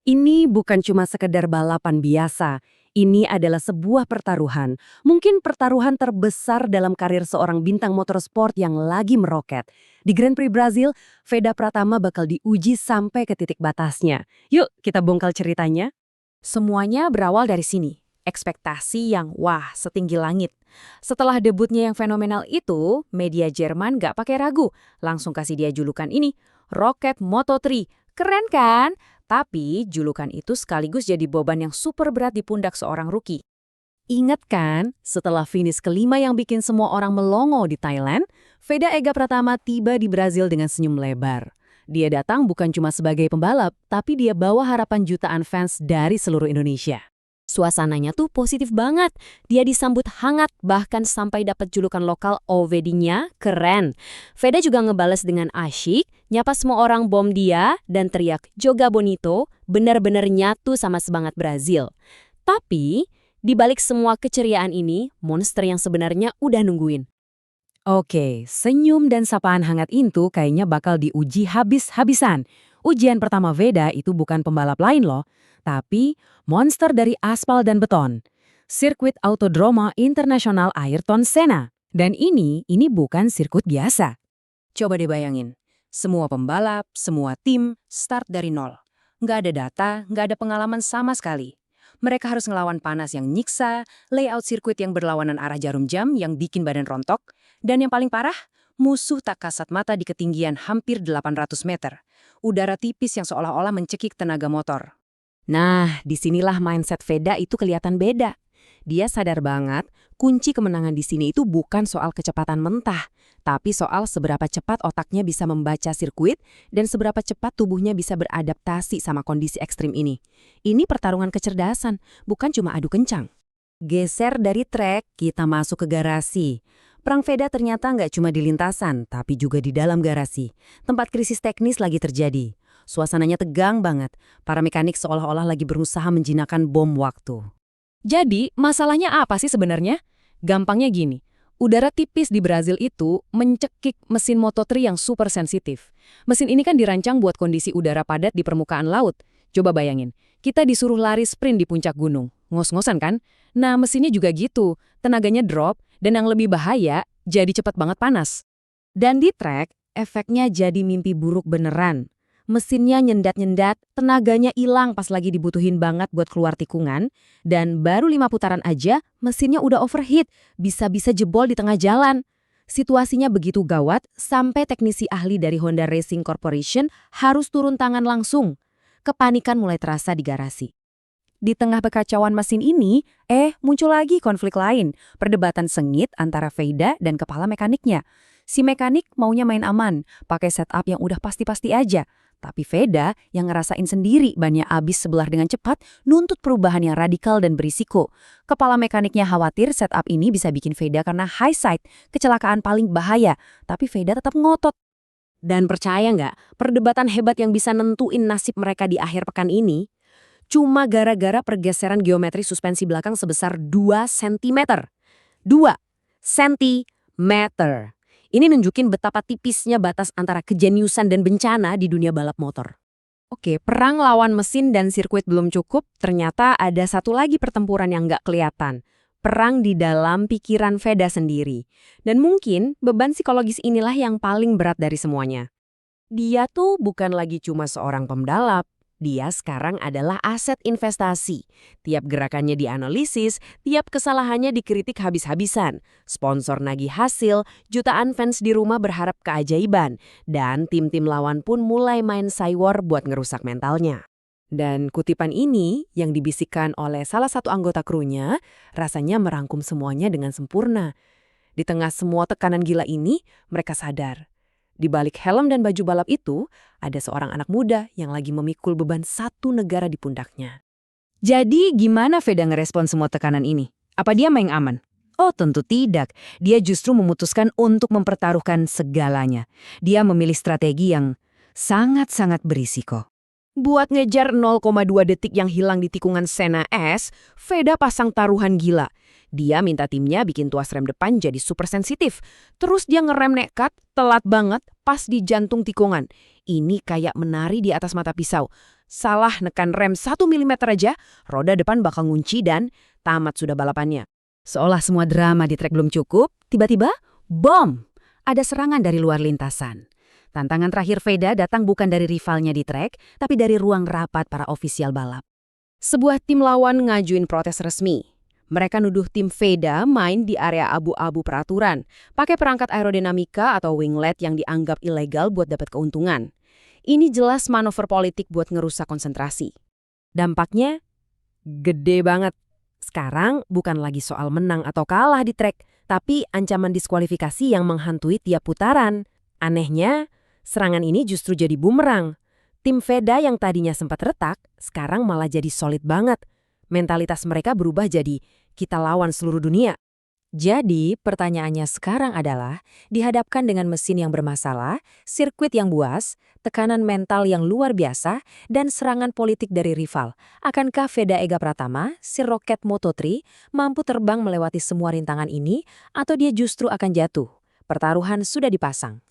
Ini bukan cuma sekedar balapan biasa. Ini adalah sebuah pertaruhan. Mungkin pertaruhan terbesar dalam karir seorang bintang motorsport yang lagi meroket. Di Grand Prix Brazil, Veda Pratama bakal diuji sampai ke titik batasnya. Yuk, kita bongkar ceritanya. Semuanya berawal dari sini. Ekspektasi yang wah setinggi langit. Setelah debutnya yang fenomenal itu, media Jerman gak pakai ragu. Langsung kasih dia julukan ini, Rocket Moto3. Keren kan? Tapi julukan itu sekaligus jadi beban yang super berat di pundak seorang rookie. Ingat kan, setelah finish kelima yang bikin semua orang melongo di Thailand, Veda Ega Pratama tiba di Brazil dengan senyum lebar. Dia datang bukan cuma sebagai pembalap, tapi dia bawa harapan jutaan fans dari seluruh Indonesia. Suasananya tuh positif banget. Dia disambut hangat, bahkan sampai dapat julukan lokal OVD-nya keren. Veda juga ngebales dengan asyik, nyapa semua orang bom dia, dan teriak Joga Bonito, benar-benar nyatu sama semangat Brazil. Tapi, di balik semua keceriaan ini, monster yang sebenarnya udah nungguin. Oke, senyum dan sapaan hangat itu kayaknya bakal diuji habis-habisan. Ujian pertama Veda itu bukan pembalap lain loh, tapi monster dari aspal dan beton. Sirkuit Autodromo Internasional Ayrton Senna. Dan ini bukan sirkuit biasa. Coba deh bayangin, semua pembalap, semua tim, start dari nol. Nggak ada data, nggak ada pengalaman sama sekali. Mereka harus ngelawan panas yang nyiksa, layout sirkuit yang berlawanan arah jarum jam yang bikin badan rontok, dan yang paling parah, musuh tak kasat mata di ketinggian hampir 800 meter. Udara tipis yang seolah-olah mencekik tenaga motor. Nah, disinilah mindset Veda itu kelihatan beda. Dia sadar banget, kunci kemenangan di sini itu bukan soal kecepatan mentah, tapi soal seberapa cepat otaknya bisa membaca sirkuit dan seberapa cepat tubuhnya bisa beradaptasi sama kondisi ekstrim ini. Ini pertarungan kecerdasan, bukan cuma adu kencang. Geser dari trek, kita masuk ke garasi. Perang Veda ternyata nggak cuma di lintasan, tapi juga di dalam garasi. Tempat krisis teknis lagi terjadi. Suasananya tegang banget. Para mekanik seolah-olah lagi berusaha menjinakkan bom waktu. Jadi, masalahnya apa sih sebenarnya? Gampangnya gini, udara tipis di Brazil itu mencekik mesin Moto3 yang super sensitif. Mesin ini kan dirancang buat kondisi udara padat di permukaan laut. Coba bayangin, kita disuruh lari sprint di puncak gunung. Ngos-ngosan kan? Nah, mesinnya juga gitu. Tenaganya drop, dan yang lebih bahaya, jadi cepat banget panas. Dan di track, efeknya jadi mimpi buruk beneran. Mesinnya nyendat-nyendat, tenaganya hilang pas lagi dibutuhin banget buat keluar tikungan, dan baru 5 putaran aja, mesinnya udah overheat, bisa-bisa jebol di tengah jalan. Situasinya begitu gawat, sampai teknisi ahli dari Honda Racing Corporation harus turun tangan langsung. Kepanikan mulai terasa di garasi. Di tengah kekacauan mesin ini, muncul lagi konflik lain, perdebatan sengit antara Veda dan kepala mekaniknya. Si mekanik maunya main aman, pakai setup yang udah pasti-pasti aja. Tapi Veda yang ngerasain sendiri bannya habis sebelah dengan cepat, nuntut perubahan yang radikal dan berisiko. Kepala mekaniknya khawatir setup ini bisa bikin Veda karena high side, kecelakaan paling bahaya. Tapi Veda tetap ngotot. Dan percaya nggak, perdebatan hebat yang bisa nentuin nasib mereka di akhir pekan ini, cuma gara-gara pergeseran geometri suspensi belakang sebesar 2 cm. 2 cm. Ini nunjukin betapa tipisnya batas antara kejeniusan dan bencana di dunia balap motor. Oke, perang lawan mesin dan sirkuit belum cukup, ternyata ada satu lagi pertempuran yang nggak kelihatan. Perang di dalam pikiran Veda sendiri. Dan mungkin beban psikologis inilah yang paling berat dari semuanya. Dia tuh bukan lagi cuma seorang pembalap. Dia sekarang adalah aset investasi. Tiap gerakannya dianalisis, tiap kesalahannya dikritik habis-habisan. Sponsor nagih hasil, jutaan fans di rumah berharap keajaiban. Dan tim-tim lawan pun mulai main cywar buat ngerusak mentalnya. Dan kutipan ini yang dibisikkan oleh salah satu anggota krunya, rasanya merangkum semuanya dengan sempurna. Di tengah semua tekanan gila ini, mereka sadar. Di balik helm dan baju balap itu, ada seorang anak muda yang lagi memikul beban satu negara di pundaknya. Jadi gimana Veda ngerespon semua tekanan ini? Apa dia main aman? Oh tentu tidak. Dia justru memutuskan untuk mempertaruhkan segalanya. Dia memilih strategi yang sangat-sangat berisiko. Buat ngejar 0,2 detik yang hilang di tikungan Senna S, Veda pasang taruhan gila. Dia minta timnya bikin tuas rem depan jadi super sensitif. Terus dia ngerem nekat, telat banget, pas di jantung tikungan. Ini kayak menari di atas mata pisau. Salah nekan rem 1 mm aja, roda depan bakal ngunci dan tamat sudah balapannya. Seolah semua drama di trek belum cukup, tiba-tiba, bom! Ada serangan dari luar lintasan. Tantangan terakhir Veda datang bukan dari rivalnya di trek, tapi dari ruang rapat para ofisial balap. Sebuah tim lawan ngajuin protes resmi. Mereka nuduh tim Veda main di area abu-abu peraturan, pakai perangkat aerodinamika atau winglet yang dianggap ilegal buat dapat keuntungan. Ini jelas manuver politik buat ngerusak konsentrasi. Dampaknya gede banget. Sekarang bukan lagi soal menang atau kalah di trek, tapi ancaman diskualifikasi yang menghantui tiap putaran. Anehnya, serangan ini justru jadi bumerang. Tim Veda yang tadinya sempat retak, sekarang malah jadi solid banget. Mentalitas mereka berubah jadi kita lawan seluruh dunia. Jadi, pertanyaannya sekarang adalah, dihadapkan dengan mesin yang bermasalah, sirkuit yang buas, tekanan mental yang luar biasa, dan serangan politik dari rival. Akankah Veda Ega Pratama, si roket Moto3, mampu terbang melewati semua rintangan ini, atau dia justru akan jatuh? Pertaruhan sudah dipasang.